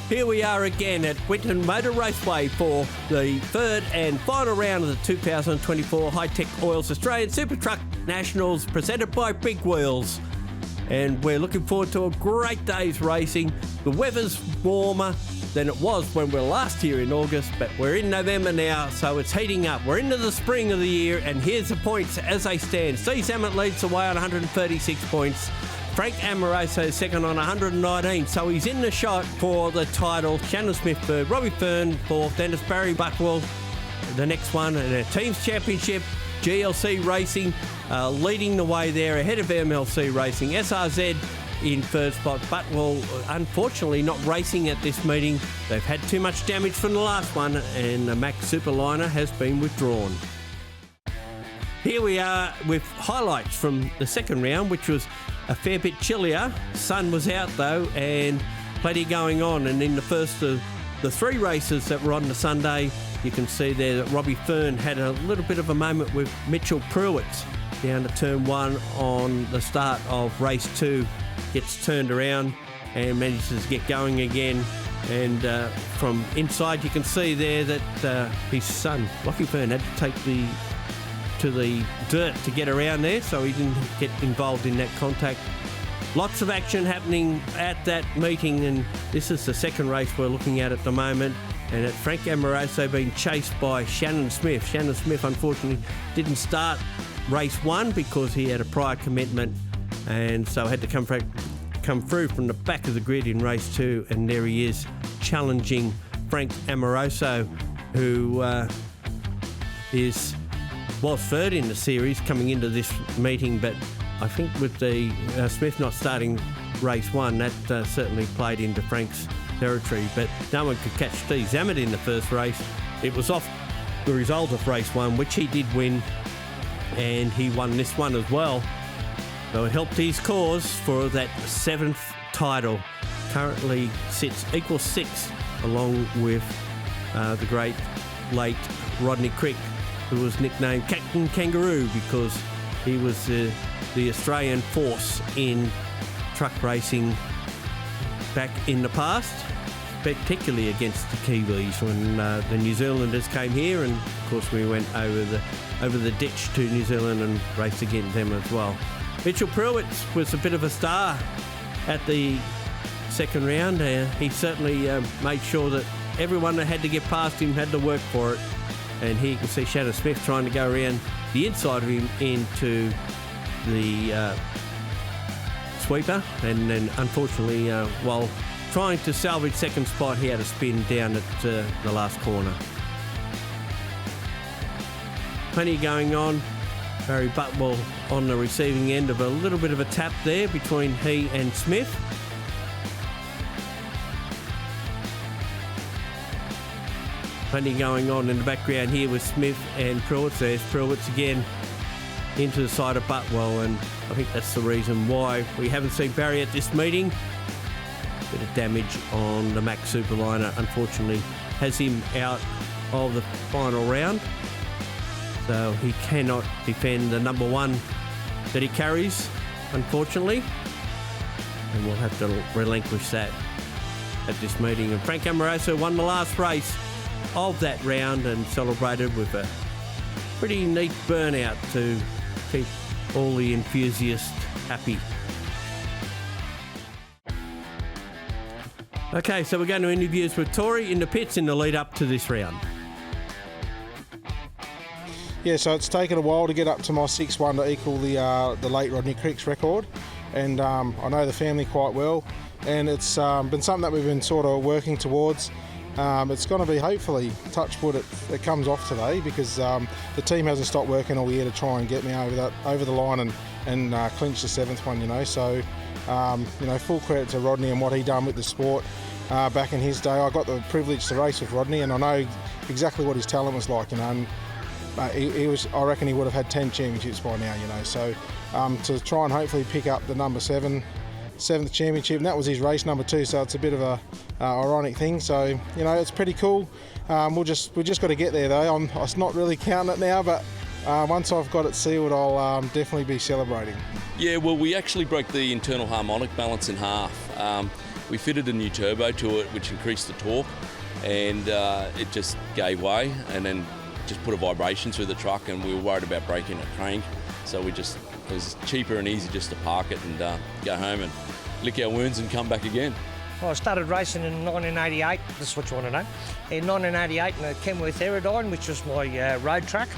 Here we are again at Winton Motor Raceway for the third and final round of the 2024 Hi-Tec Oils Australian Super Truck Nationals presented by Big Wheels. And we're looking forward to a great day's racing. The weather's warmer than it was when we were last here in August, but we're in November now, so it's heating up. We're into the spring of the year, and here's the points as they stand. Steve Zammit leads the way on 136 points. Frank Amoroso second on 119, so he's in the shot for the title. Shannon Smith third, Robbie Fern fourth, Dennis Barry Buckwell the next one, and a teams championship. GLC Racing leading the way there ahead of MLC Racing. SRZ in third spot, Buckwell unfortunately not racing at this meeting. They've had too much damage from the last one, and the Mack Superliner has been withdrawn. Here we are with highlights from the second round, which was a fair bit chillier. Sun was out though, and plenty going on. And in the first of the three races that were on the Sunday, you can see there that Robbie Fern had a little bit of a moment with Mitchell Pruitt down to turn one on the start of race two. Gets turned around and manages to get going again. And from inside you can see there that his son, Robbie Fern, had to take to the dirt to get around there, so he didn't get involved in that contact. Lots of action happening at that meeting, and this is the second race we're looking at the moment, and it's Frank Amoroso being chased by Shannon Smith. Shannon Smith unfortunately didn't start race one because he had a prior commitment, and so had to come through from the back of the grid in race two, and there he is challenging Frank Amoroso, who was third in the series coming into this meeting, but I think with the Smith not starting race one, that certainly played into Frank's territory, but no one could catch Steve Zammit in the first race. It was off the result of race one, which he did win, and he won this one as well, so it helped his cause for that seventh title. Currently sits equal six, along with the great late Rodney Crick, who was nicknamed Captain Kangaroo because he was the Australian force in truck racing back in the past, particularly against the Kiwis when the New Zealanders came here, and of course we went over the ditch to New Zealand and raced against them as well. Mitchell Pruitt was a bit of a star at the second round. He certainly made sure that everyone that had to get past him had to work for it. And here you can see Shannon Smith trying to go around the inside of him into the sweeper. And then unfortunately, while trying to salvage second spot, he had a spin down at the last corner. Plenty going on. Barry Buckwell on the receiving end of a little bit of a tap there between he and Smith. Plenty going on in the background here with Smith and Pruitt. There's Pruitt again into the side of Buckwell, and I think that's the reason why we haven't seen Barry at this meeting. Bit of damage on the Mack Superliner, unfortunately, has him out of the final round. So he cannot defend the number one that he carries, unfortunately. And we'll have to relinquish that at this meeting. And Frank Amoroso won the last race of that round and celebrated with a pretty neat burnout to keep all the enthusiasts happy. Okay, so we're going to interviews with Tori in the pits in the lead up to this round. Yeah, so it's taken a while to get up to my 6-1 to equal the late Rodney Crick's record, and I know the family quite well, and it's been something that we've been sort of working towards. It's going to be, hopefully, touch wood, it comes off today, because the team hasn't stopped working all year to try and get me over the line and clinch the seventh one, you know. So, full credit to Rodney and what he done with the sport back in his day. I got the privilege to race with Rodney, and I know exactly what his talent was like, you know. And, I reckon he would have had 10 championships by now, you know. So to try and hopefully pick up the number seventh championship, and that was his race number 2, so it's a bit of a ironic thing. So, you know, it's pretty cool. We just got to get there though. I'm not really counting it now, but once I've got it sealed, I'll definitely be celebrating. Yeah, well, we actually broke the internal harmonic balance in half. We fitted a new turbo to it, which increased the torque, and it just gave way, and then just put a vibration through the truck, and we were worried about breaking a crank. So it was cheaper and easy just to park it and go home and lick our wounds and come back again. Well, I started racing in 1988, this is what you want to know. In 1988 in a Kenworth Aerodyne, which was my road truck.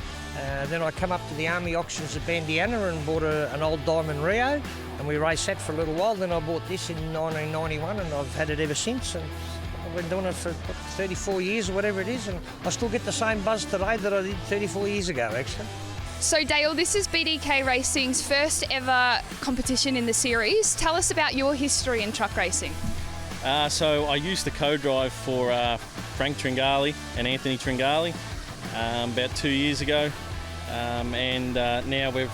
Then I come up to the Army auctions at Bandiana and bought an old Diamond Rio, and we raced that for a little while. Then I bought this in 1991, and I've had it ever since. And I've been doing it for 34 years or whatever it is, and I still get the same buzz today that I did 34 years ago, actually. So Dale, this is BDK Racing's first ever competition in the series. Tell us about your history in truck racing. So I used the co-drive for Frank Tringali and Anthony Tringali about 2 years ago, and now we've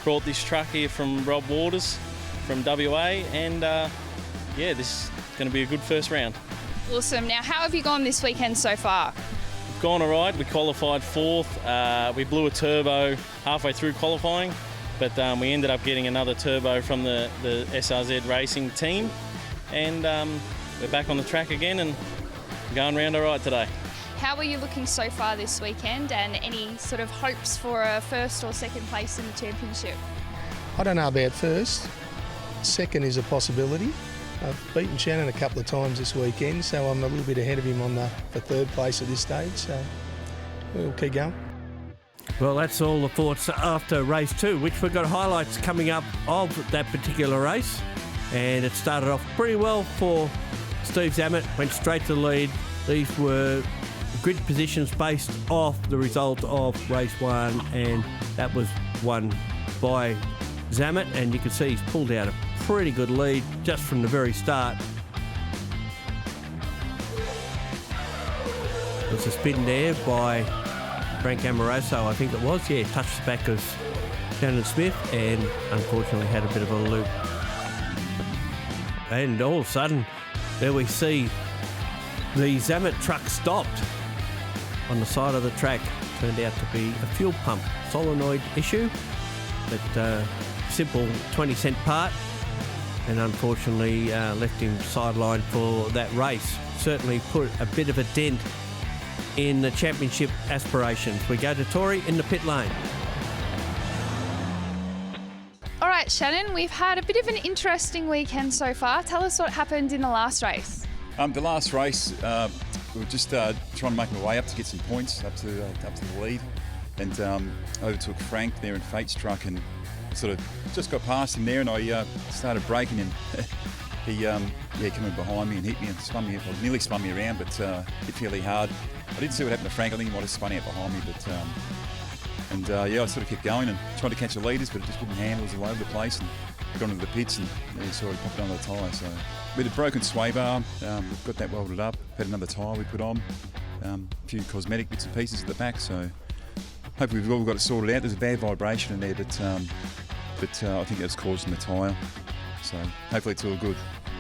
brought this truck here from Rob Waters from WA, and yeah, this is going to be a good first round. Awesome. Now, how have you gone this weekend so far? We've gone all right. We qualified 4th. We blew a turbo halfway through qualifying, but we ended up getting another turbo from the SRZ Racing team, and we're back on the track again and going round all right today. How are you looking so far this weekend, and any sort of hopes for a first or second place in the championship? I don't know about first. Second is a possibility. I've beaten Shannon a couple of times this weekend, so I'm a little bit ahead of him for third place at this stage, so we'll keep going. Well, that's all the thoughts after race 2, which we've got highlights coming up of that particular race. And it started off pretty well for Steve Zammit, went straight to the lead. These were grid positions based off the result of race 1, and that was won by Zammit, and you can see he's pulled out a pretty good lead just from the very start. There's a spin there by Frank Amoroso, I think it was. Yeah, touched the back of Shannon Smith and unfortunately had a bit of a loop. And all of a sudden, there we see the Zammit truck stopped on the side of the track. Turned out to be a fuel pump solenoid issue, but simple 20-cent part, and unfortunately left him sidelined for that race. Certainly put a bit of a dent in the championship aspirations. We go to Tori in the pit lane. All right, Shannon, we've had a bit of an interesting weekend so far. Tell us what happened in the last race. The last race, we were just trying to make my way up to get some points up to the lead, and overtook Frank there in Fate's truck, and sort of just got past him there, and I started braking, and he came in behind me and hit me and nearly spun me around, but hit fairly hard. I didn't see what happened to Frank. I think he might have spun out behind me, but I sort of kept going and tried to catch the leaders, but it just wouldn't handle. It was all over the place, and I got into the pits and sort of popped under the tyre. So with a broken sway bar, we've got that welded up. Had another tyre we put on, a few cosmetic bits and pieces at the back. So hopefully we've all got it sorted out. There's a bad vibration in there, but I think that's causing the tyre. So hopefully it's all good.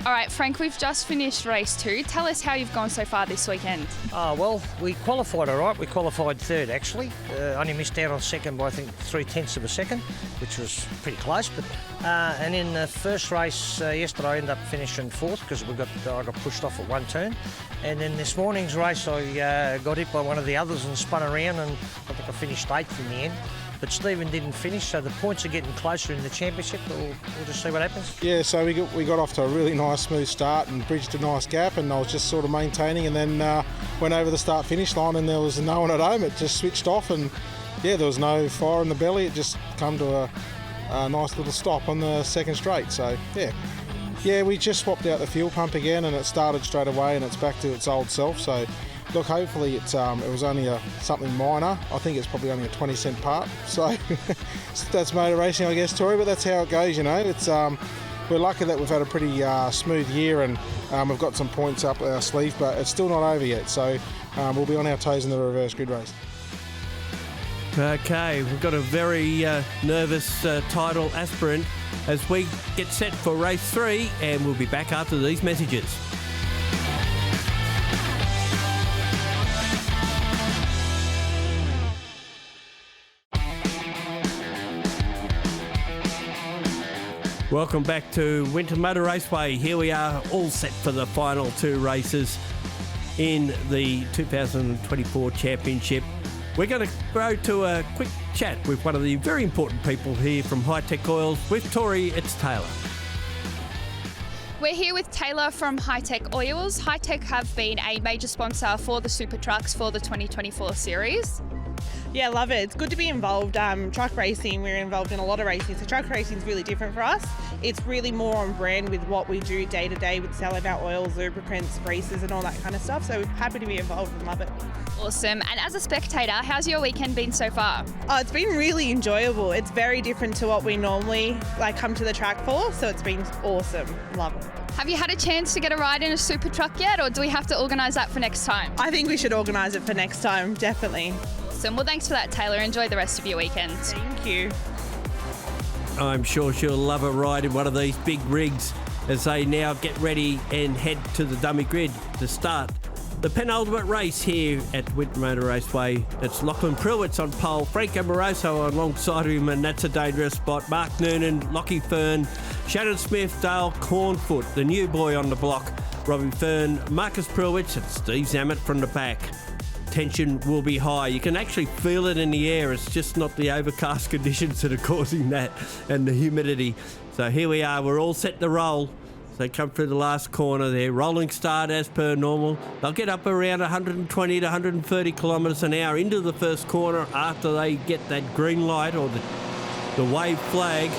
All right, Frank, we've just finished race 2. Tell us how you've gone so far this weekend. Well, we qualified all right. We qualified third, actually. Only missed out on second by, I think, 0.3 of a second, which was pretty close. But and in the first race yesterday, I ended up finishing 4th because I got pushed off at one turn. And in this morning's race, I got hit by one of the others and spun around, and I think I finished 8th in the end. But Stephen didn't finish, so the points are getting closer in the championship. We'll just see what happens. Yeah, so we got off to a really nice smooth start and bridged a nice gap, and I was just sort of maintaining, and then went over the start-finish line, and there was no one at home. It just switched off, and yeah, there was no fire in the belly. It just come to a nice little stop on the second straight. So yeah, we just swapped out the fuel pump again, and it started straight away, and it's back to its old self. So look, hopefully it was only something minor. I think it's probably only a 20-cent part. So that's motor racing, I guess, Tori, but that's how it goes, you know. It's we're lucky that we've had a pretty smooth year, and we've got some points up our sleeve, but it's still not over yet. So we'll be on our toes in the reverse grid race. Okay, we've got a very nervous title aspirant as we get set for race 3, and we'll be back after these messages. Welcome back to Winton Motor Raceway. Here we are, all set for the final two races in the 2024 Championship. We're going to go to a quick chat with one of the very important people here from Hi-Tec Oils. With Tori, it's Taylor. We're here with Taylor from Hi-Tec Oils. Hi-Tec have been a major sponsor for the Super Trucks for the 2024 series. Yeah, love it. It's good to be involved. Truck racing, we're involved in a lot of racing. So truck racing is really different for us. It's really more on brand with what we do day to day with selling our oils, lubricants, greases and all that kind of stuff. So we're happy to be involved and love it. Awesome. And as a spectator, how's your weekend been so far? Oh, it's been really enjoyable. It's very different to what we normally come to the track for. So it's been awesome. Love it. Have you had a chance to get a ride in a super truck yet, or do we have to organise that for next time? I think we should organise it for next time, definitely. Awesome. Well, thanks for that, Taylor. Enjoy the rest of your weekend. Thank you. I'm sure she'll love a ride in one of these big rigs as they now get ready and head to the dummy grid to start the penultimate race here at Winton Motor Raceway. It's Lachlan Pruitt's on pole, Frank Amoroso alongside of him, and that's a dangerous spot. Mark Noonan, Lockie Fern, Shannon Smith, Dale Cornfoot, the new boy on the block, Robbie Fern, Marcus Pruitt, and Steve Zammett from the back. Tension will be high. You can actually feel it in the air. It's just not the overcast conditions that are causing that and the humidity. So here we are. We're all set to roll. They come through the last corner there. Rolling start as per normal. They'll get up around 120 to 130 kilometres an hour into the first corner after they get that green light or the wave flag.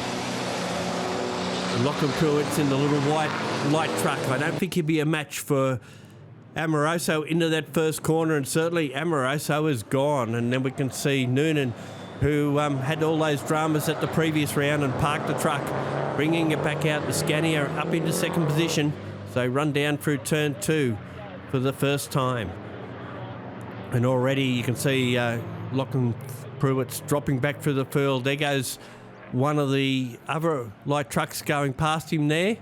And Lachlan Pruitt's in the little white light truck. I don't think he'd be a match for Amoroso into that first corner, and certainly Amoroso is gone. And then we can see Noonan, who had all those dramas at the previous round and parked the truck, bringing it back out to Scania up into second position. So run down through turn 2 for the first time. And already you can see Lachlan Pruitt's dropping back through the field. There goes one of the other light trucks going past him there.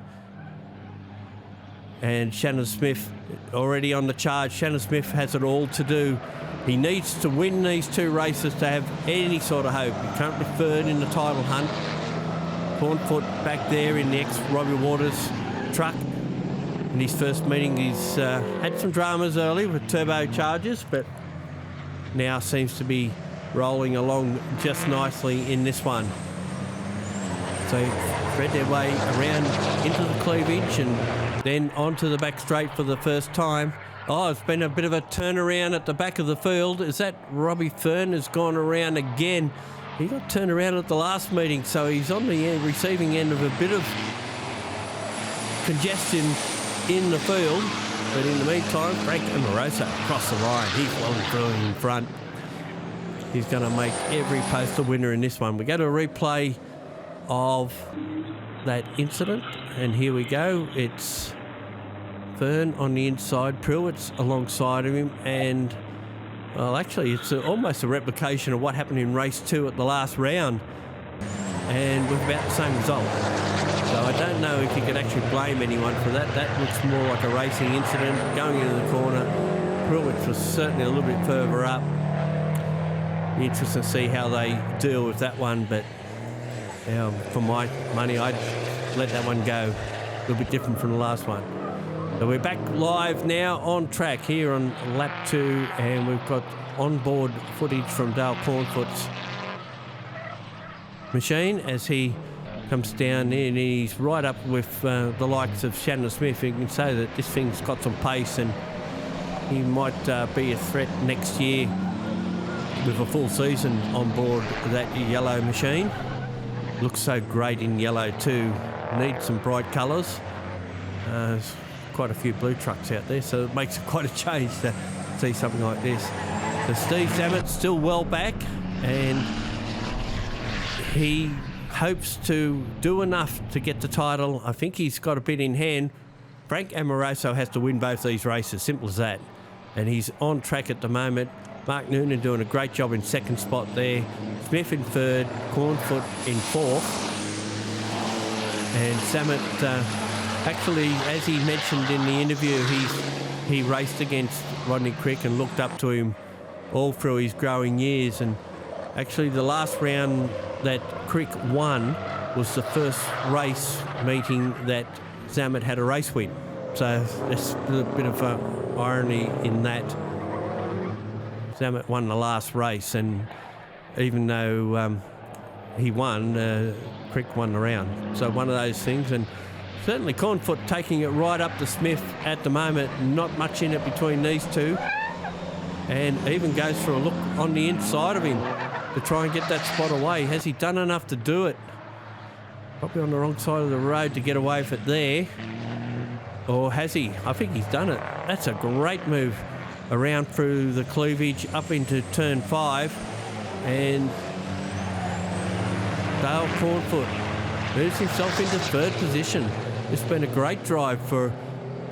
And Shannon Smith already on the charge. Shannon Smith has it all to do. He needs to win these two races to have any sort of hope. He's currently third in the title hunt. Cornfoot back there in the ex-Robbie Waters truck. In his first meeting, he's had some dramas early with turbochargers, but now seems to be rolling along just nicely in this one. So thread their way around into the cleavage and then onto the back straight for the first time. Oh, it's been a bit of a turnaround at the back of the field. Is that Robbie Fern has gone around again? He got turned around at the last meeting, so he's on the receiving end of a bit of congestion in the field. But in the meantime, Frank Amoroso across the line. He's long through in front. He's going to make every post a winner in this one. We go to a replay of that incident, and here we go. It's Fern on the inside, Pruitt's alongside of him, and well, actually it's almost a replication of what happened in race 2 at the last round, and with about the same result. So I don't know if you can actually blame anyone for that. That looks more like a racing incident going into the corner. Pruitt was certainly a little bit further up. Be interesting to see how they deal with that one, but for my money, I'd let that one go. A little bit different from the last one. So we're back live now on track here on lap 2, and we've got onboard footage from Dale Cornfoot's machine as he comes down in. He's right up with the likes of Shannon Smith. You can say that this thing's got some pace, and he might be a threat next year with a full season on board that yellow machine. Looks so great in yellow too. Needs some bright colours. There's quite a few blue trucks out there, so it makes it quite a change to see something like this. So Steve Zammett's still well back, and he hopes to do enough to get the title. I think he's got a bit in hand. Frank Amoroso has to win both these races, simple as that. And he's on track at the moment. Mark Noonan doing a great job in second spot there. Smith in third, Cornfoot in fourth. And Zammett, actually, as he mentioned in the interview, he raced against Rodney Crick and looked up to him all through his growing years. And actually, the last round that Crick won, was the first race meeting that Zamet had a race win. So there's a bit of irony in that. Zamet won the last race, and even though he won, Crick won the round. So one of those things, and certainly Cornfoot taking it right up to Smith at the moment. Not much in it between these two, and even goes for a look on the inside of him to try and get that spot away. Has he done enough to do it? Probably on the wrong side of the road to get away with it there. Or has he? I think he's done it. That's a great move around through the cleavage up into turn 5, and Dale Cornfoot moves himself into 3rd position. It's been a great drive for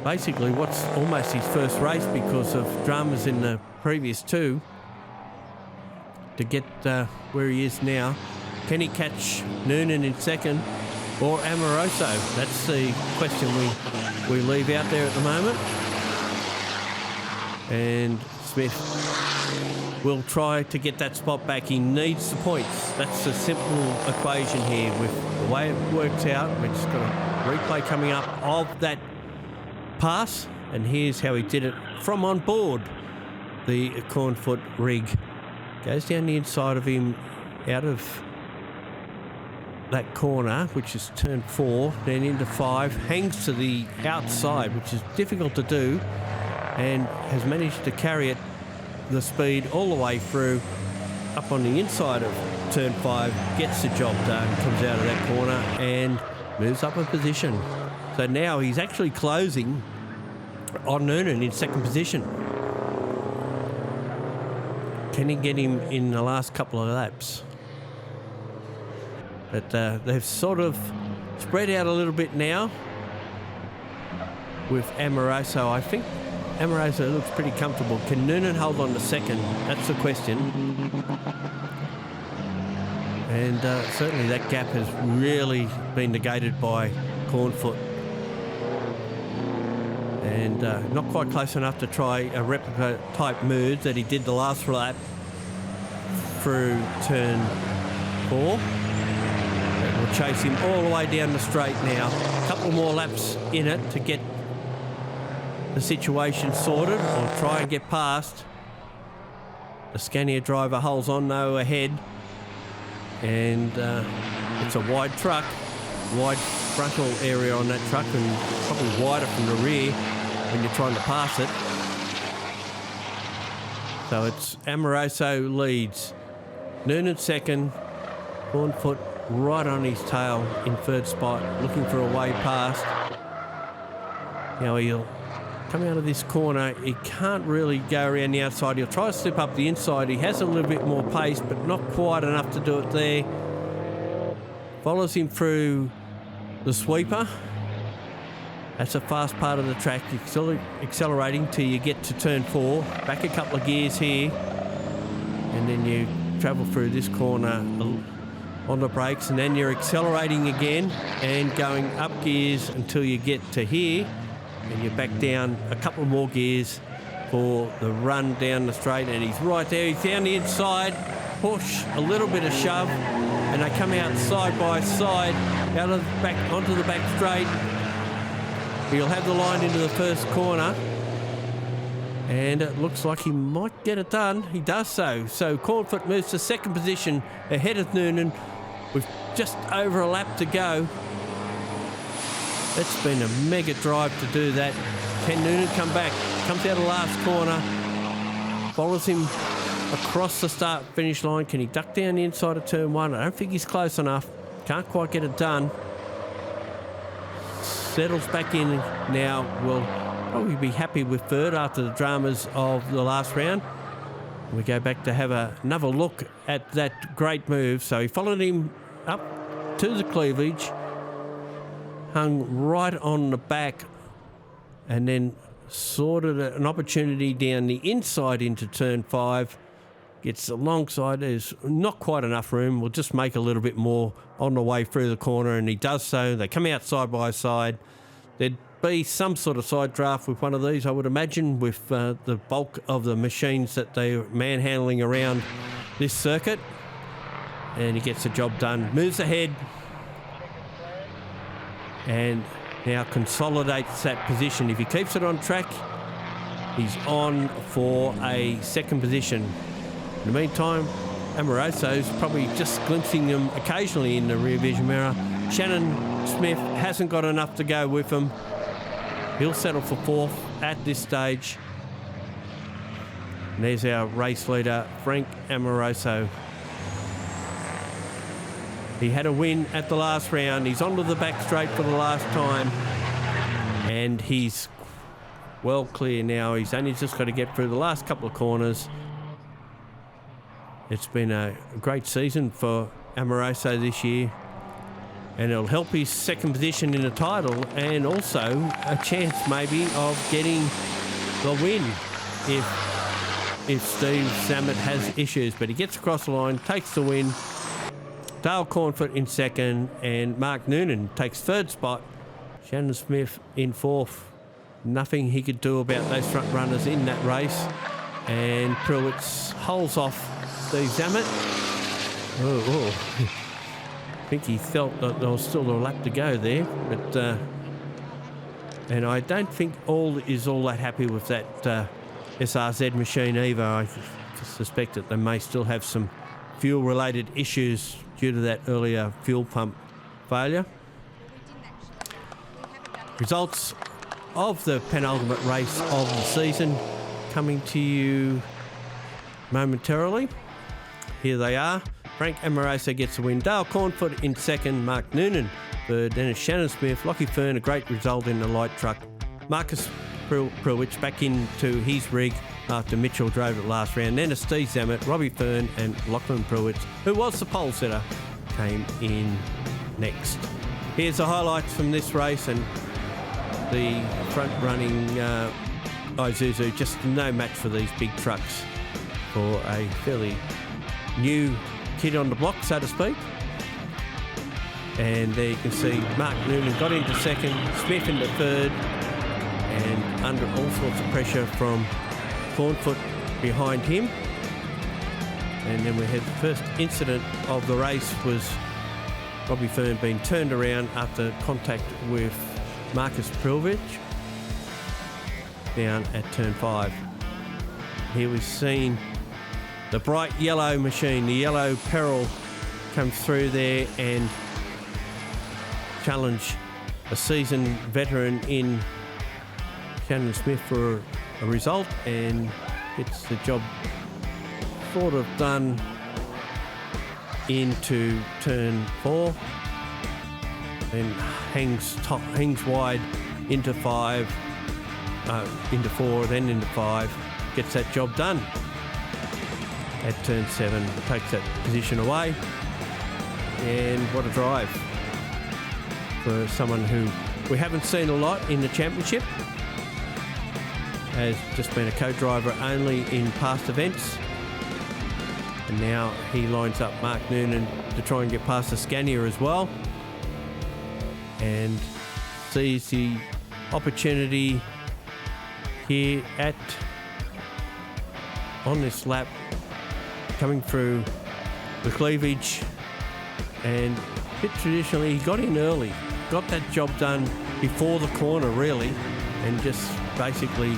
basically what's almost his first race because of dramas in the previous 2 to get where he is now. Can he catch Noonan in 2nd or Amoroso? That's the question we leave out there at the moment. And Smith will try to get that spot back. He needs the points. That's a simple equation here with the way it works out. We've just got a replay coming up of that pass, and here's how he did it from on board the Cornfoot rig. Goes down the inside of him out of that corner, which is turn 4, then into 5, hangs to the outside, which is difficult to do, and has managed to carry it the speed all the way through up on the inside of turn 5, gets the job done, comes out of that corner and moves up a position. So now he's actually closing on Noonan in 2nd position. Can he get him in the last couple of laps? But they've sort of spread out a little bit now with Amoroso. I think Amoroso looks pretty comfortable. Can Noonan hold on to 2nd? That's the question. And certainly that gap has really been negated by Cornfoot. And not quite close enough to try a replica type move that he did the last lap through turn 4. We'll chase him all the way down the straight now. A couple more laps in it to get the situation sorted, or try and get past. The Scania driver holds on though ahead, and it's a wide truck, wide frontal area on that truck, and probably wider from the rear when you're trying to pass it. So it's Amoroso leads, Noonan 2nd, Cornfoot right on his tail in 3rd spot, looking for a way past. Now he'll come out of this corner. He can't really go around the outside. He'll try to slip up the inside. He has a little bit more pace, but not quite enough to do it there. Follows him through the sweeper. That's a fast part of the track, accelerating till you get to turn 4. Back a couple of gears here, and then you travel through this corner on the brakes, and then you're accelerating again and going up gears until you get to here, and you're back down a couple more gears for the run down the straight. And he's right there. He's down the inside, push, a little bit of shove, and they come out side by side out of the back onto the back straight. He'll have the line into the first corner, and it looks like he might get it done. He does so. So Cornfoot moves to 2nd position ahead of Noonan with just over a lap to go. It's been a mega drive to do that. Can Noonan come back? Comes out of the last corner, follows him across the start-finish line. Can he duck down the inside of turn 1? I don't think he's close enough. Can't quite get it done. Settles back in now. Will probably be happy with 3rd after the dramas of the last round. We go back to have another look at that great move. So he followed him up to the cleavage, hung right on the back, and then sorted an opportunity down the inside into turn 5. Gets alongside. There's not quite enough room. We'll just make a little bit more on the way through the corner, and he does so. They come out side by side. There'd be some sort of side draft with one of these, I would imagine, with the bulk of the machines that they're manhandling around this circuit. And he gets the job done. Moves ahead and now consolidates that position. If he keeps it on track, he's on for a second position. In the meantime, Amoroso's probably just glimpsing them occasionally in the rear vision mirror. Shannon Smith hasn't got enough to go with him. He'll settle for fourth at this stage. And there's our race leader, Frank Amoroso. He had a win at the last round. He's onto the back straight for the last time. And he's well clear now. He's only just got to get through the last couple of corners. It's been a great season for Amoroso this year. And it'll help his second position in the title, and also a chance maybe of getting the win if Steve Zammit has issues. But he gets across the line, takes the win. Dale Cornfoot in second, and Mark Noonan takes third spot. Shannon Smith in fourth. Nothing he could do about those front runners in that race. And Pruitt holds off Steve Zammit. I think he felt that there was still a lap to go there, but and I don't think all that happy with that SRZ machine either. I suspect that they may still have some fuel-related issues due to that earlier fuel pump failure. Results of the penultimate race of the season coming to you momentarily. Here they are. Frank Amoroso gets the win. Dale Cornfoot in second. Mark Noonan third. Then it's Shannon Smith. Lockie Fern, a great result in the light truck. Marcus Pruitt back into his rig after Mitchell drove it last round. Then it's Steve Zammit, Robbie Fern and Lachlan Pruitt, who was the pole sitter, came in next. Here's the highlights from this race, and the front-running Isuzu, just no match for these big trucks for a fairly new kid on the block, so to speak. And there you can see Mark Noonan got into second, Smith into third, and under all sorts of pressure from Cornfoot behind him. And then we had the first incident of the race was Robbie Fern being turned around after contact with Marcus Prilvich down at turn 5. Here we've seen the bright yellow machine, the yellow peril, come through there and challenge a seasoned veteran in Shannon Smith for a result, and gets the job sort of done into turn 4, and hangs wide into 5, into 4, then into 5, gets that job done. At turn 7, takes that position away, and what a drive for someone who we haven't seen a lot in the championship. Has just been a co-driver only in past events, and now he lines up Mark Noonan to try and get past the Scania as well, and sees the opportunity here on this lap, coming through the cleavage, and a bit traditionally he got in early, got that job done before the corner really, and just basically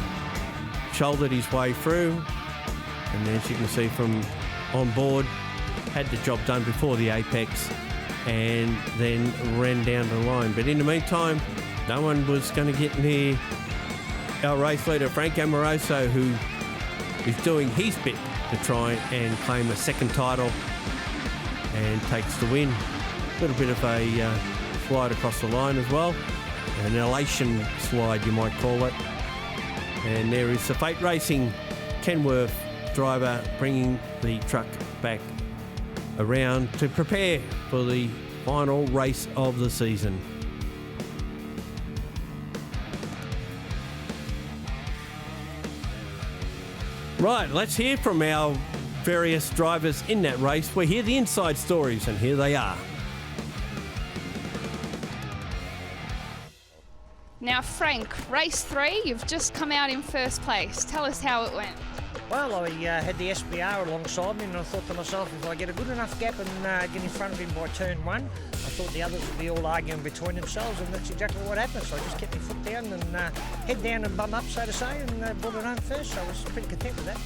shouldered his way through, and then as you can see from on board, had the job done before the apex and then ran down the line. But in the meantime, no one was going to get near our race leader Frank Amoroso, who is doing his bit to try and claim a second title and takes the win. A little bit of a slide across the line as well, an elation slide you might call it. And there is the Fate Racing Kenworth driver bringing the truck back around to prepare for the final race of the season. Right, let's hear from our various drivers in that race. We hear the inside stories, and here they are. Now, Frank, race 3, you've just come out in first place. Tell us how it went. Well, I had the SBR alongside me, and I thought to myself, if I get a good enough gap and get in front of him by turn 1, I thought the others would be all arguing between themselves, and that's exactly what happened. So I just kept my foot down and head down and bum up, so to say, and brought it home first. So I was pretty content with that.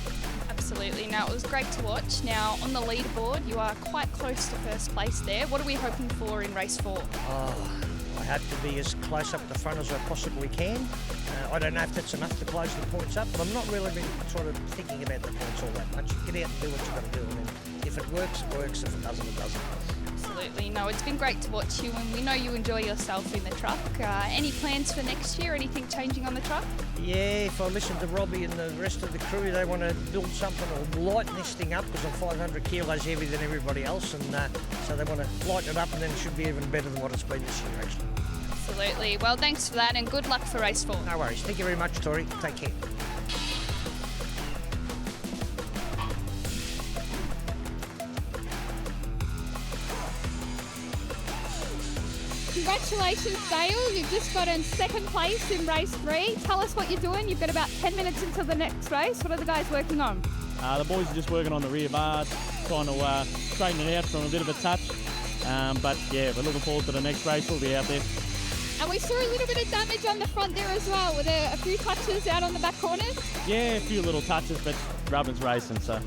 Absolutely. Now, it was great to watch. Now, on the leaderboard, you are quite close to first place there. What are we hoping for in race 4? I hope to be as close up the front as I possibly can. I don't know if that's enough to close the points up, but I'm not really been sort of thinking about the points all that much. Get out and do what you've got to do, and then if it works, it works. If it doesn't, it doesn't. Absolutely. No, it's been great to watch you, and we know you enjoy yourself in the truck. Any plans for next year? Anything changing on the truck? Yeah, if I listen to Robbie and the rest of the crew, they want to build something or lighten this thing up because I'm 500 kilos heavier than everybody else, and so they want to lighten it up, and then it should be even better than what it's been this year, actually. Absolutely. Well, thanks for that, and good luck for race 4. No worries. Thank you very much, Tori. Take care. Congratulations, Dale. You've just got in second place in race 3. Tell us what you're doing. You've got about 10 minutes until the next race. What are the guys working on? The boys are just working on the rear bar, trying to straighten it out from a bit of a touch. But yeah, we're looking forward to the next race. We'll be out there. And we saw a little bit of damage on the front there as well. Were there a few touches out on the back corners? Yeah, a few little touches, but rubbin's racing, so.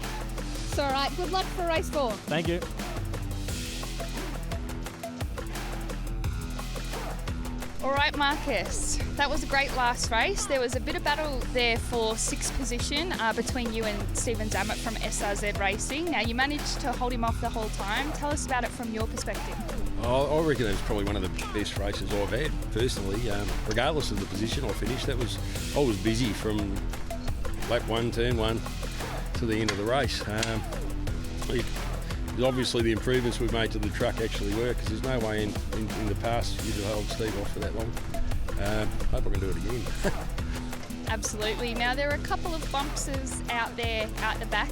It's all right. Good luck for race 4. Thank you. All right, Marcus, that was a great last race. There was a bit of battle there for 6th position between you and Stephen Zammit from SRZ Racing. Now, you managed to hold him off the whole time. Tell us about it from your perspective. I reckon it was probably one of the best races I've had, personally. Regardless of the position I finished, I was busy from lap 1, turn 1 to the end of the race. Obviously the improvements we've made to the truck actually work, because there's no way in the past you'd hold Steve off for that long. Hope I can do it again. Absolutely. Now, there are a couple of bumps out there out the back.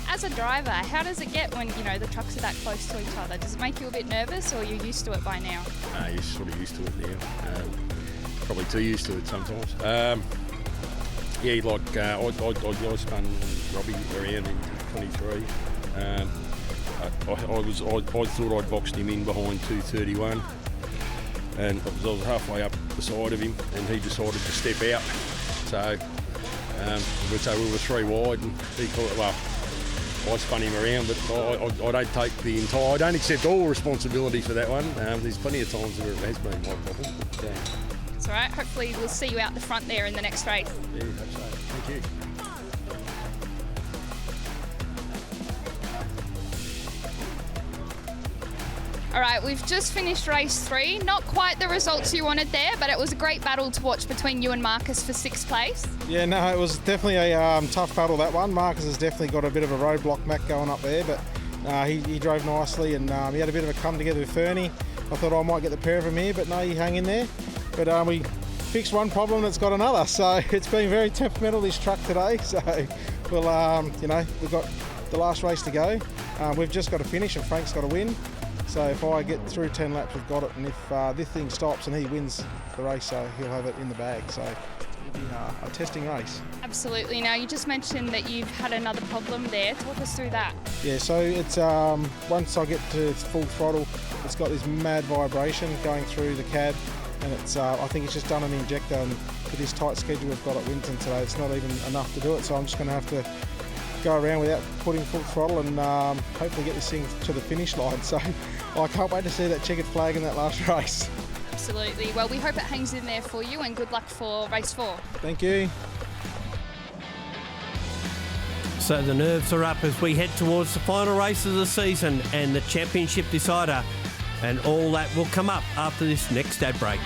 As a driver, how does it get when, the trucks are that close to each other? Does it make you a bit nervous, or you're used to it by now? You're sort of used to it now. Probably too used to it sometimes. I spun Robbie around in 23. I thought I'd boxed him in behind 231, and I was halfway up the side of him, and he decided to step out. So we were 3 wide, and he called it. Well, I spun him around, but I don't accept all responsibility for that one. There's plenty of times where it has been my problem. But, it's all right. Hopefully, we'll see you out the front there in the next race. Yeah, hope so. Thank you. All right, we've just finished race 3. Not quite the results you wanted there, but it was a great battle to watch between you and Marcus for 6th place. Yeah, no, it was definitely a tough battle, that one. Marcus has definitely got a bit of a roadblock Mac going up there, but he drove nicely, and he had a bit of a come together with Fernie. I thought I might get the pair of them here, but no, he hung in there. But we fixed one problem and it's got another, so it's been very temperamental, this truck today. So we'll, we've got the last race to go. We've just got to finish, and Frank's got to win. So if I get through 10 laps, we've got it, and if this thing stops and he wins the race, so he'll have it in the bag. So it'll be a testing race. Absolutely. Now, you just mentioned that you've had another problem there. Talk us through that. Yeah, so it's once I get to full throttle, it's got this mad vibration going through the cab, and it's I think it's just done an injector, and with this tight schedule we've got at Winton today, it's not even enough to do it, so I'm just going to have to go around without putting full throttle and hopefully get this thing to the finish line. So I can't wait to see that checkered flag in that last race. Absolutely. Well, we hope it hangs in there for you, and good luck for race 4. Thank you. So the nerves are up as we head towards the final race of the season and the championship decider, and all that will come up after this next ad break.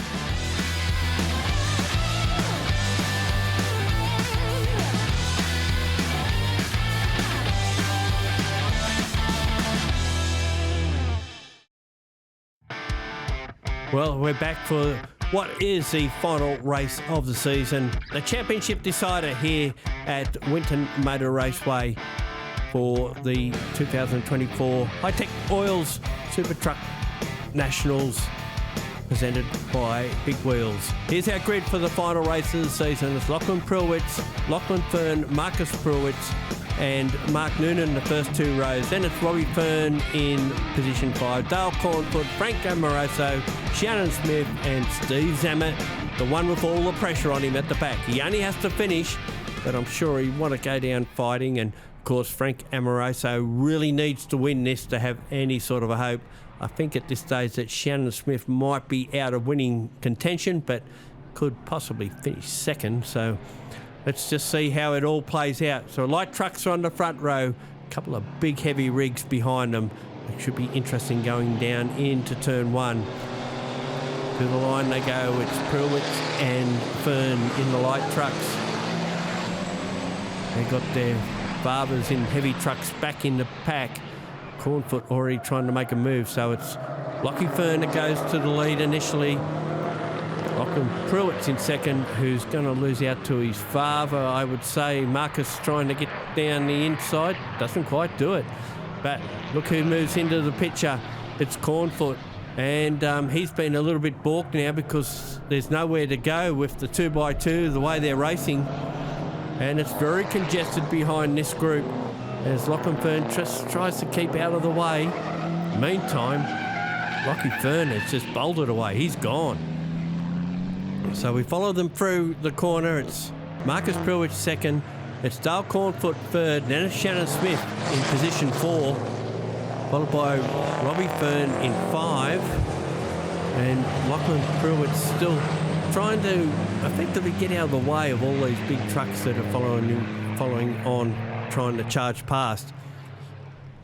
Well, we're back for what is the final race of the season, the championship decider here at Winton Motor Raceway for the 2024 Hi-Tec Oils Super Truck Nationals presented by Big Wheels. Here's our grid for the final race of the season. It's Lachlan Pruitt, Lachlan Fern, Marcus Pruitt and Mark Noonan in the first 2 rows. Then it's Robbie Fern in position 5, Dale Cornfoot, Frank Amoroso, Shannon Smith and Steve Zammit, the one with all the pressure on him at the back. He only has to finish, but I'm sure he want to go down fighting, and of course Frank Amoroso really needs to win this to have any sort of a hope. I think at this stage that Shannon Smith might be out of winning contention, but could possibly finish second. So let's just see how it all plays out. So light trucks are on the front row, a couple of big heavy rigs behind them. It should be interesting going down into turn 1. To the line they go. It's Pruitt and Fern in the light trucks. They got their barbers in heavy trucks back in the pack. Cornfoot already trying to make a move, so it's Lockie Fern that goes to the lead initially. Lachlan Pruitt's in second, who's going to lose out to his father, I would say. Marcus trying to get down the inside, doesn't quite do it. But look who moves into the picture. It's Cornfoot, and he's been a little bit balked now because there's nowhere to go with the 2x2, the way they're racing. And it's very congested behind this group as Lachlan Fern tries to keep out of the way. Meantime, Lockie Fern has just bowled it away. He's gone. So we follow them through the corner. It's Marcus Pruitt second. It's Dale Cornfoot third. Then it's Shannon Smith in position 4, followed by Robbie Fern in 5. And Lachlan Pruitt's still trying to effectively get out of the way of all these big trucks that are following on, trying to charge past.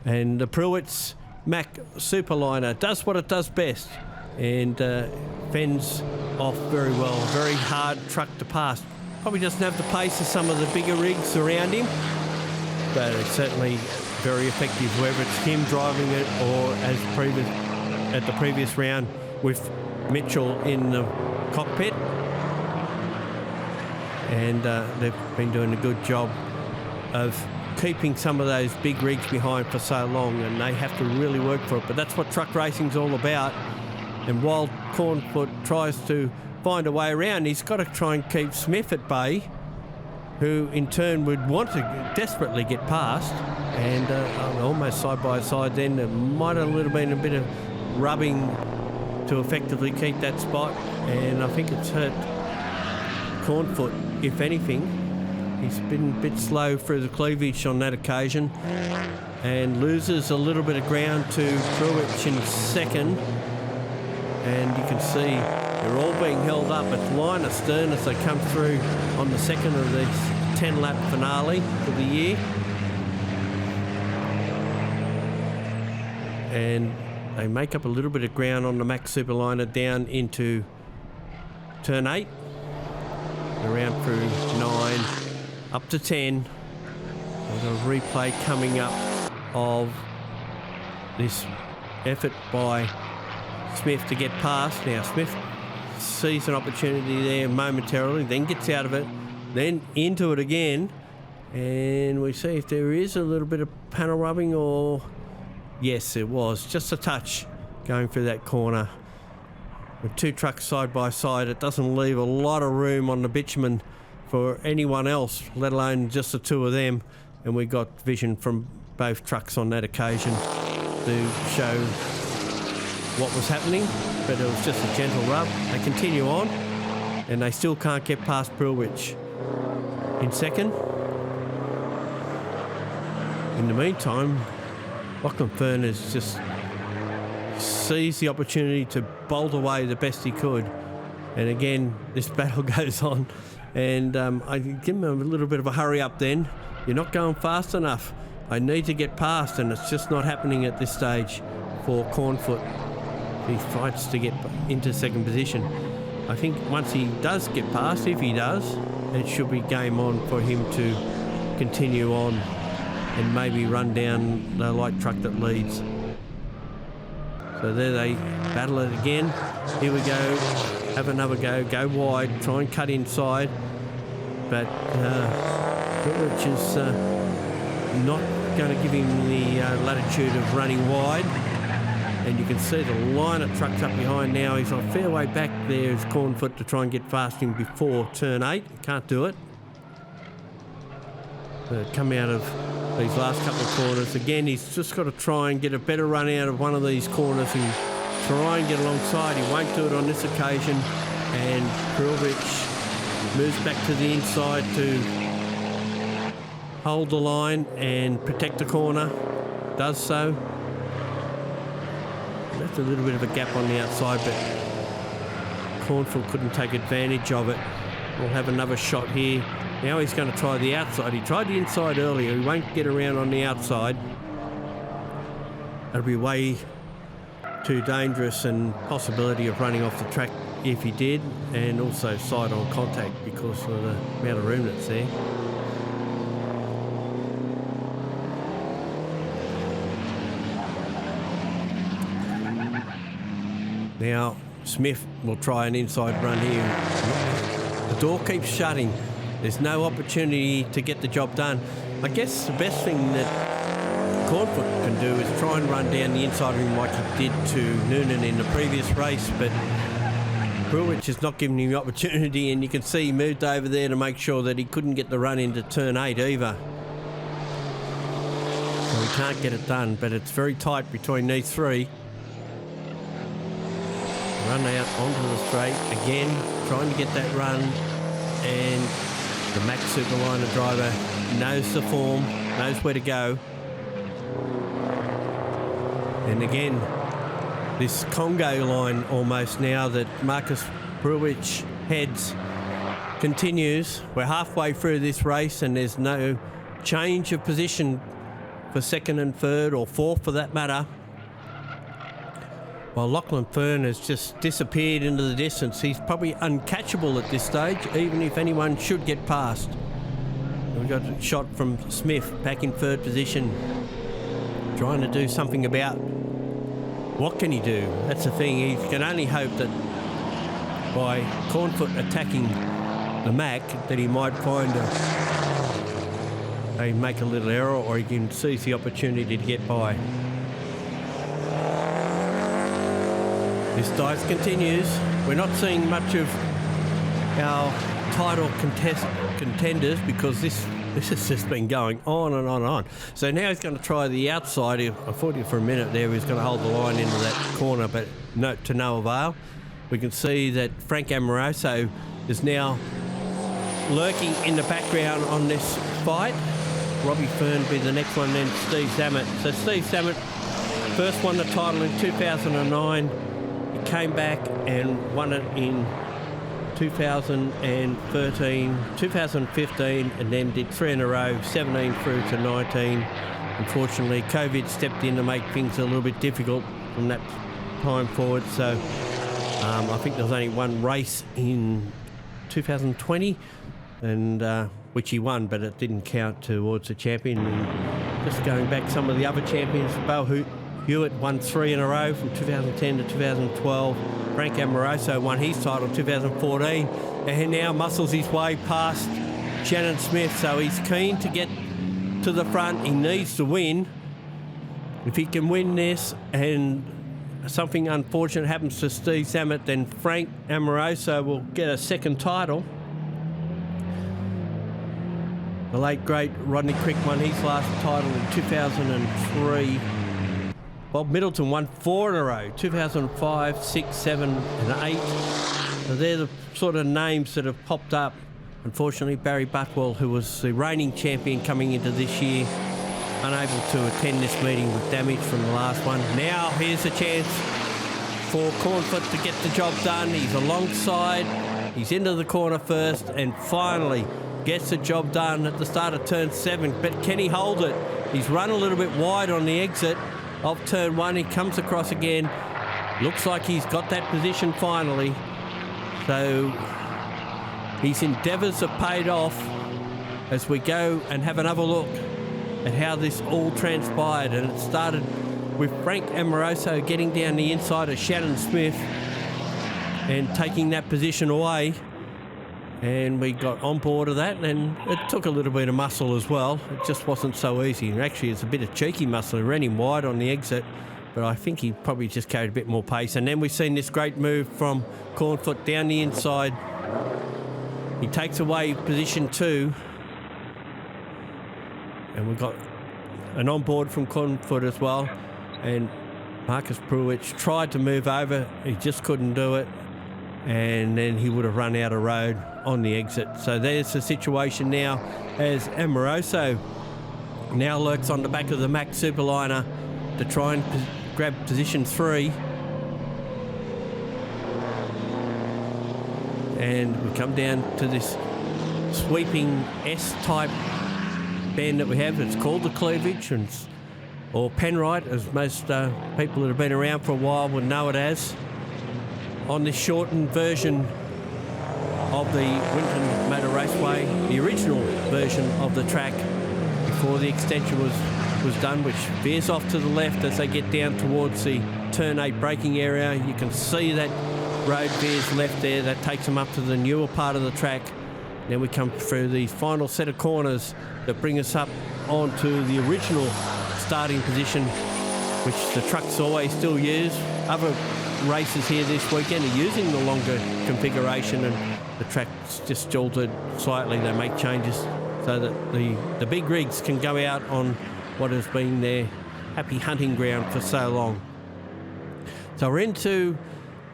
And the Pruitt's Mack Superliner does what it does best and fends off very well. Very hard truck to pass. Probably doesn't have the pace of some of the bigger rigs around him, but it's certainly very effective, whether it's him driving it or as at the previous round with Mitchell in the cockpit. And they've been doing a good job of keeping some of those big rigs behind for so long, and they have to really work for it. But that's what truck racing's all about. And while Cornfoot tries to find a way around, he's got to try and keep Smith at bay, who in turn would want to desperately get past. And almost side by side then, there might have been a bit of rubbing to effectively keep that spot. And I think it's hurt Cornfoot, if anything. He's been a bit slow through the cleavage on that occasion and loses a little bit of ground to Pruitt in second. And you can see they're all being held up at line astern as they come through on the second of this 10-lap finale for the year. And they make up a little bit of ground on the Mack Superliner down into turn 8. Around through 9, up to 10. There's a replay coming up of this effort by Smith to get past. Now Smith sees an opportunity there momentarily, then gets out of it, then into it again, and we see if there is a little bit of panel rubbing, or yes, it was just a touch going through that corner. With 2 trucks side by side, it doesn't leave a lot of room on the bitumen for anyone else, let alone just the 2 of them. And we got vision from both trucks on that occasion to show what was happening, but it was just a gentle rub. They continue on, and they still can't get past Pruitt in second. In the meantime, Lachlan Fern has just seized the opportunity to bolt away the best he could. And again, this battle goes on. And I give him a little bit of a hurry up then. You're not going fast enough. I need to get past, and it's just not happening at this stage for Cornfoot. He fights to get into second position. I think once he does get past, if he does, it should be game on for him to continue on and maybe run down the light truck that leads. So there they battle it again. Here we go. Have another go wide, try and cut inside. But Pruitt is not going to give him the latitude of running wide. And you can see the line of trucks up behind now. He's on a fair way back there as Cornfoot to try and get past him before turn 8. Can't do it. Come out of these last couple of corners. Again, he's just got to try and get a better run out of one of these corners and try and get alongside. He won't do it on this occasion. And Krulvich moves back to the inside to hold the line and protect the corner. Does so. That's a little bit of a gap on the outside, but Cornfield couldn't take advantage of it. We'll have another shot here. Now he's going to try the outside. He tried the inside earlier. He won't get around on the outside. That'll be way too dangerous and possibility of running off the track if he did, and also side-on contact because of the amount of room that's there. Now Smith will try an inside run here. The door keeps shutting. There's no opportunity to get the job done. I guess the best thing that Cornfoot can do is try and run down the inside of him like he did to Noonan in the previous race, but Brulwich is not giving him the opportunity, and you can see he moved over there to make sure that he couldn't get the run into turn 8 either. So he can't get it done, but it's very tight between these three. Run out onto the straight again, trying to get that run, and the Max Superliner driver knows the form, knows where to go. And again, this Congo line almost now that Marcus Brulwich heads continues. We're halfway through this race and there's no change of position for second and third, or fourth for that matter. While Lachlan Fern has just disappeared into the distance. He's probably uncatchable at this stage, even if anyone should get past. We've got a shot from Smith back in third position, trying to do something about what can he do. That's the thing. He can only hope that by Cornfoot attacking the Mac that he might find they make a little error, or he can seize the opportunity to get by. This dice continues. We're not seeing much of our title contenders because this has just been going on and on and on. So now he's going to try the outside. I thought for a minute there he was going to hold the line into that corner, but to no avail. We can see that Frank Amoroso is now lurking in the background on this fight. Robbie Fern be the next one, then Steve Zammit. So Steve Zammit first won the title in 2009. Came back and won it in 2013, 2015, and then did 3 in a row, 17 through to 19. Unfortunately, COVID stepped in to make things a little bit difficult from that time forward. So I think there was only one race in 2020, and which he won, but it didn't count towards the champion. And just going back, some of the other champions, Bo Hewitt won 3 in a row from 2010 to 2012. Frank Amoroso won his title in 2014, and he now muscles his way past Shannon Smith. So he's keen to get to the front. He needs to win. If he can win this and something unfortunate happens to Steve Zammit, then Frank Amoroso will get a second title. The late great Rodney Crick won his last title in 2003. Bob Middleton won 4 in a row, 2005, 6, 7 and 8. So they're the sort of names that have popped up. Unfortunately, Barry Butwell, who was the reigning champion coming into this year, unable to attend this meeting with damage from the last one. Now here's a chance for Cornfoot to get the job done. He's alongside, he's into the corner first, and finally gets the job done at the start of turn 7. But can he hold it? He's run a little bit wide on the exit of turn 1. He comes across again. Looks like he's got that position finally. So his endeavours have paid off as we go and have another look at how this all transpired. And it started with Frank Amoroso getting down the inside of Shannon Smith and taking that position away. And we got on board of that, and it took a little bit of muscle as well. It just wasn't so easy. And actually, it's a bit of cheeky muscle. He ran him wide on the exit, but I think he probably just carried a bit more pace. And then we've seen this great move from Cornfoot down the inside. He takes away position 2. And we've got an onboard from Cornfoot as well. And Marcus Pruitt tried to move over. He just couldn't do it. And then he would have run out of road on the exit. So there's the situation now as Amoroso now lurks on the back of the Mack Superliner to try and grab position 3. And we come down to this sweeping S-type bend that we have. It's called the cleavage, or Penrite, as most people that have been around for a while would know it as. On this shortened version of the Winton Motor Raceway, the original version of the track before the extension was done, which veers off to the left as they get down towards the turn 8 braking area. You can see that road veers left there. That takes them up to the newer part of the track. Then we come through the final set of corners that bring us up onto the original starting position, which the trucks always still use. Other races here this weekend are using the longer configuration, and the track's just jolted slightly. They make changes so that the big rigs can go out on what has been their happy hunting ground for so long. So we're into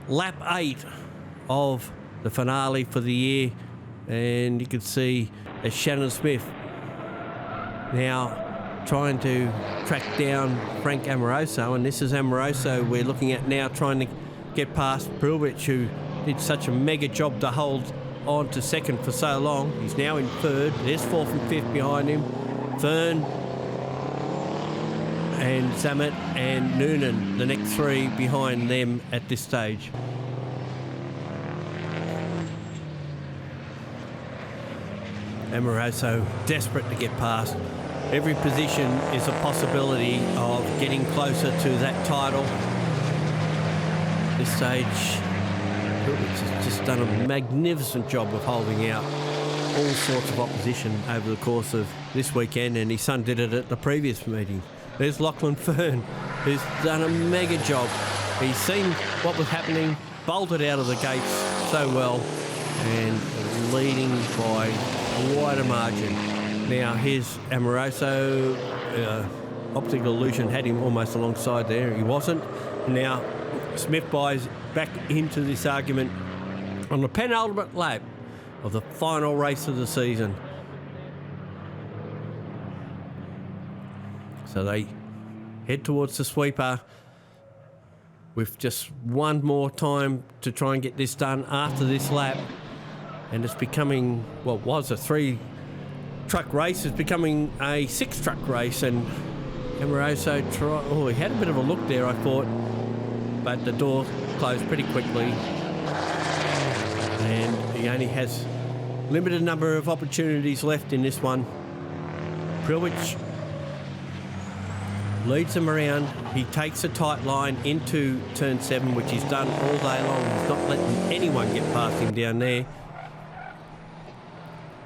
lap 8 of the finale for the year, and you can see as Shannon Smith now trying to track down Frank Amoroso, and this is Amoroso we're looking at now, trying to get past Pruitt, who did such a mega job to hold on to second for so long. He's now in third. There's 4th and 5th behind him. Fern and Zammit and Noonan, the next 3 behind them at this stage. Amoroso desperate to get past. Every position is a possibility of getting closer to that title. This stage, Pruitt's just done a magnificent job of holding out all sorts of opposition over the course of this weekend, and his son did it at the previous meeting. There's Lachlan Fern, who's done a mega job. He's seen what was happening, bolted out of the gates so well, and leading by quite a margin. Now here's Amoroso. Optical illusion had him almost alongside there. He wasn't. Now Smith buys back into this argument on the penultimate lap of the final race of the season. So they head towards the sweeper with just one more time to try and get this done after this lap. And it's becoming what was a 3-truck race, is becoming a 6-truck race. And Amoroso he had a bit of a look there, I thought, but the door closed pretty quickly, and he only has limited number of opportunities left in this one. Pruitt leads him around. He takes a tight line into turn 7, which he's done all day long. He's not letting anyone get past him down there.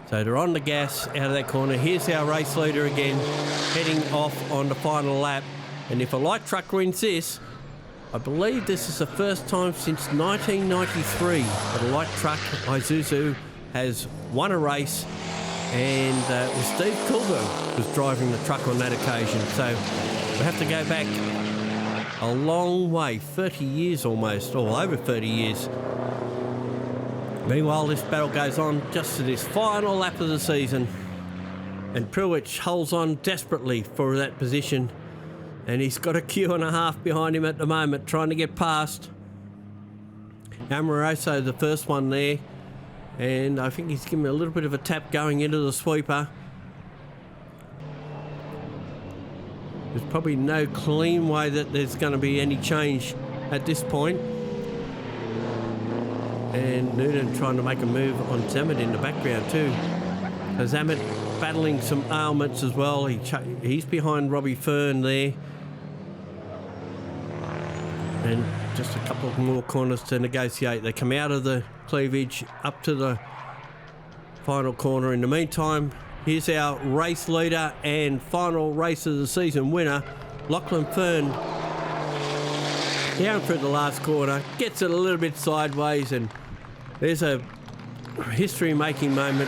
So they're on the gas out of that corner. Here's our race leader again, heading off on the final lap. And if a light truck wins this, I believe this is the first time since 1993 that a light truck, Isuzu, has won a race. And it was Steve Coulter was driving the truck on that occasion. So we have to go back a long way, 30 years almost, or over 30 years. Meanwhile, this battle goes on just to this final lap of the season, and Pruitt holds on desperately for that position, and he's got a queue and a half behind him at the moment, trying to get past. Amoroso, the first one there, and I think he's given a little bit of a tap going into the sweeper. There's probably no clean way that there's going to be any change at this point. And Noonan trying to make a move on Zammit in the background too. So Zammit battling some ailments as well. He's behind Robbie Fern there. And just a couple of more corners to negotiate. They come out of the cleavage up to the final corner. In the meantime, here's our race leader and final race of the season winner, Lachlan Fern, Down through the last corner, gets it a little bit sideways, and there's a history-making moment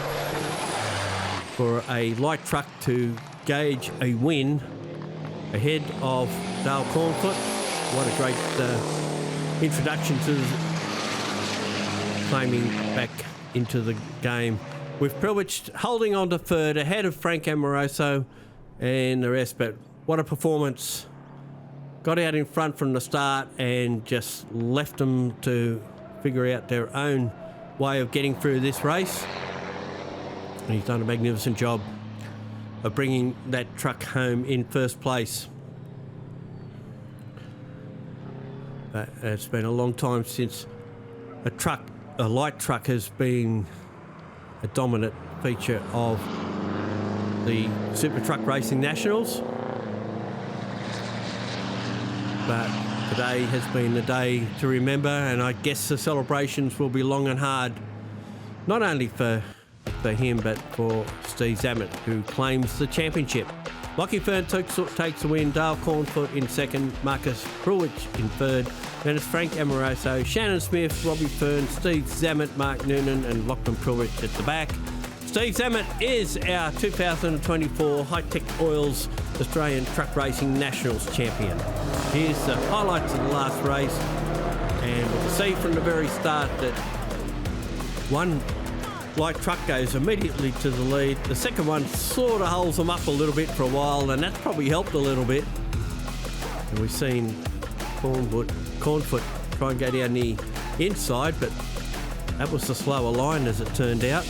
for a light truck to gauge a win ahead of Dale Cornfoot. What a great introduction to claiming back into the game. With Privilege holding on to third ahead of Frank Amoroso and the rest, but what a performance. Got out in front from the start and just left them to figure out their own way of getting through this race. And he's done a magnificent job of bringing that truck home in first place. But it's been a long time since a light truck has been a dominant feature of the Super Truck Racing Nationals. But today has been a day to remember, and I guess the celebrations will be long and hard, not only for him but for Steve Zammit, who claims the championship. Lockie Fern takes the win, Dale Cornfoot in second, Marcus Pruitt in third, then it's Frank Amoroso, Shannon Smith, Robbie Fern, Steve Zammit, Mark Noonan and Lachlan Pruitt at the back. Steve Zammit is our 2024 Hi-Tec Oils Australian Truck Racing Nationals champion. Here's the highlights of the last race, and we can see from the very start that one light truck goes immediately to the lead. The second one sort of holds them up a little bit for a while, and that's probably helped a little bit. And we've seen Cornfoot try and go down the inside, but that was the slower line as it turned out.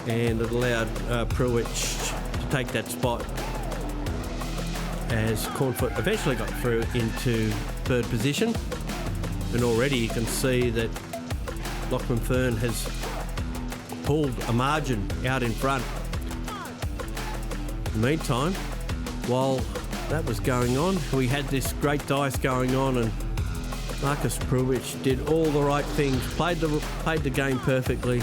And it allowed Pruitt to take that spot as Cornfoot eventually got through into third position. And already you can see that Lachlan Fern has pulled a margin out in front. In the meantime, while that was going on, we had this great dice going on, and Marcus Pruitt did all the right things, played the game perfectly,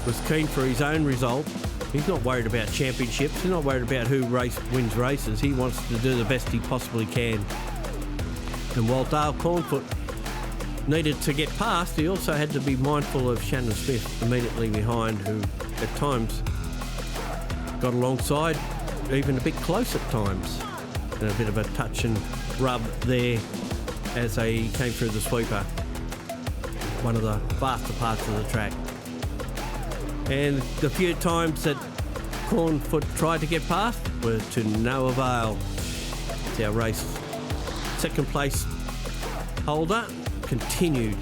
was keen for his own result. He's not worried about championships, he's not worried about who wins races. He wants to do the best he possibly can. And while Dale Cornfoot needed to get past, he also had to be mindful of Shannon Smith immediately behind, who at times got alongside, even a bit close at times. And a bit of a touch and rub there as they came through the sweeper. One of the faster parts of the track. And the few times that Cornfoot tried to get past were to no avail. It's our race. Second place holder continued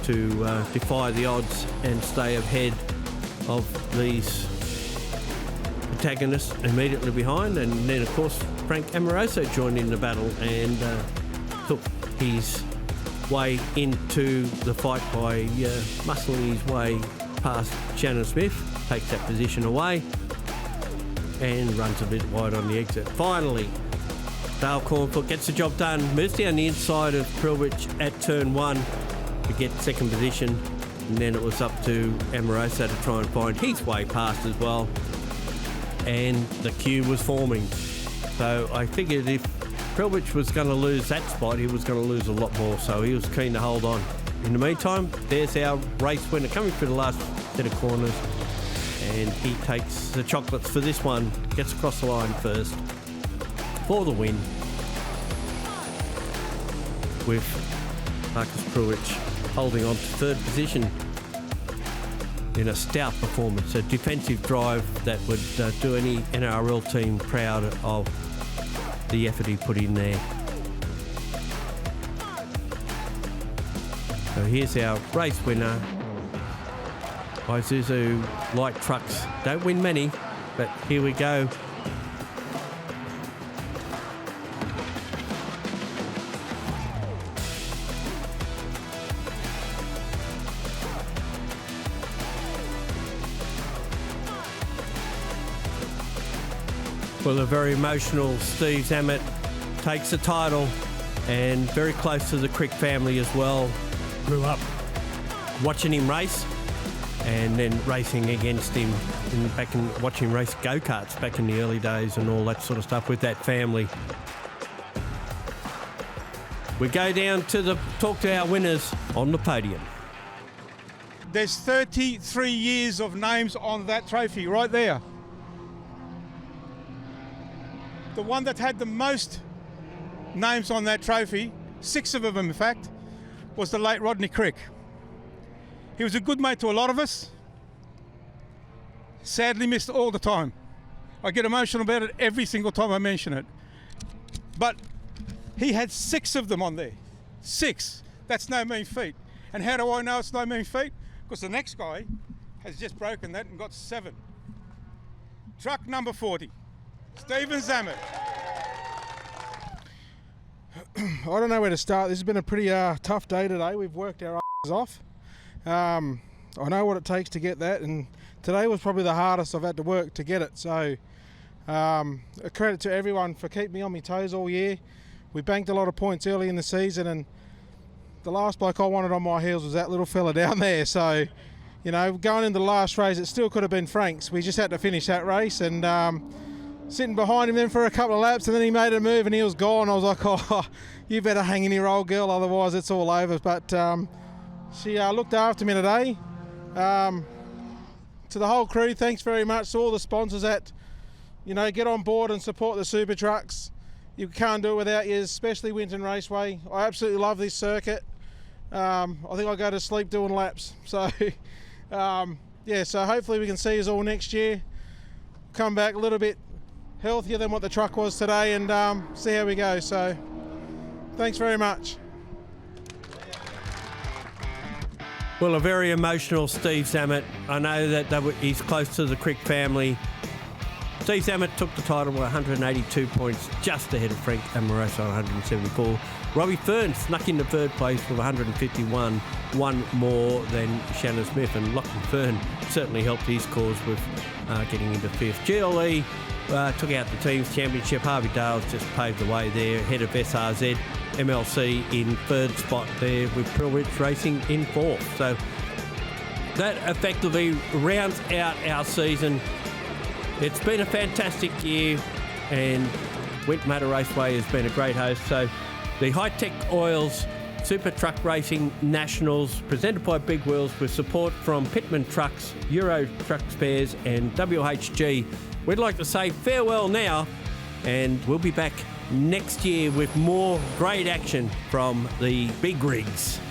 to defy the odds and stay ahead of these protagonists immediately behind. And then, of course, Frank Amoroso joined in the battle and took his way into the fight by muscling his way past Shannon Smith, takes that position away and runs a bit wide on the exit. Finally, Dale Cornfoot gets the job done, moves down the inside of Pruitt at turn one to get second position, and then it was up to Amoroso to try and find his way past as well, and the queue was forming. So I figured if Pruitt was going to lose that spot, he was going to lose a lot more, so he was keen to hold on. In the meantime, there's our race winner coming through the last set of corners, and he takes the chocolates for this one, gets across the line first for the win, with Marcus Pruitt holding on to third position in a stout performance, a defensive drive that would do any NRL team proud of the effort he put in there. So here's our race winner. Isuzu light trucks don't win many, but here we go. Well, a very emotional Steve Zammit takes the title, and very close to the Crick family as well. Grew up watching him race and then racing against him watching him race go-karts back in the early days and all that sort of stuff with that family. We go down to talk to our winners on the podium. There's 33 years of names on that trophy right there. The one that had the most names on that trophy, 6 of them in fact, was the late Rodney Crick. He was a good mate to a lot of us. Sadly missed all the time. I get emotional about it every single time I mention it. But he had 6 of them on there. 6. That's no mean feat. And how do I know it's no mean feat? Because the next guy has just broken that and got 7. Truck number 40, Stephen Zammit. I don't know where to start. This has been a pretty tough day today. We've worked our asses off. I know what it takes to get that, and today was probably the hardest I've had to work to get it. So a credit to everyone for keeping me on my toes all year. We banked a lot of points early in the season, and the last bloke I wanted on my heels was that little fella down there. So, you know, going into the last race, it still could have been Frank's. We just had to finish that race, and sitting behind him then for a couple of laps, and then he made a move and he was gone. I was like, oh, you better hang in here, old girl, otherwise it's all over. But she looked after me today. To the whole crew, thanks very much. To all the sponsors that, you know, get on board and support the super trucks. You can't do it without you, especially Winton Raceway. I absolutely love this circuit. I think I'll go to sleep doing laps. So, yeah, so hopefully we can see us all next year. Come back a little bit healthier than what the truck was today, and see how we go. So, thanks very much. Well, a very emotional Steve Zammit. I know that he's close to the Crick family. Steve Zammit took the title with 182 points, just ahead of Frank Amoroso on 174. Robbie Fern snuck into third place with 151, one more than Shannon Smith, and Lachlan Fern certainly helped his cause with getting into fifth. GLE took out the team's championship. Harvey Dales just paved the way there, ahead of SRZ. MLC in third spot there with ProMX Racing in fourth. So that effectively rounds out our season. It's been a fantastic year, and Winton Motor Raceway has been a great host. So the Hi-Tec Oils Super Truck Racing Nationals, presented by Big Wheels with support from Pitman Trucks, Euro Truck Spares and WHG. We'd like to say farewell now, and we'll be back next year with more great action from the big rigs.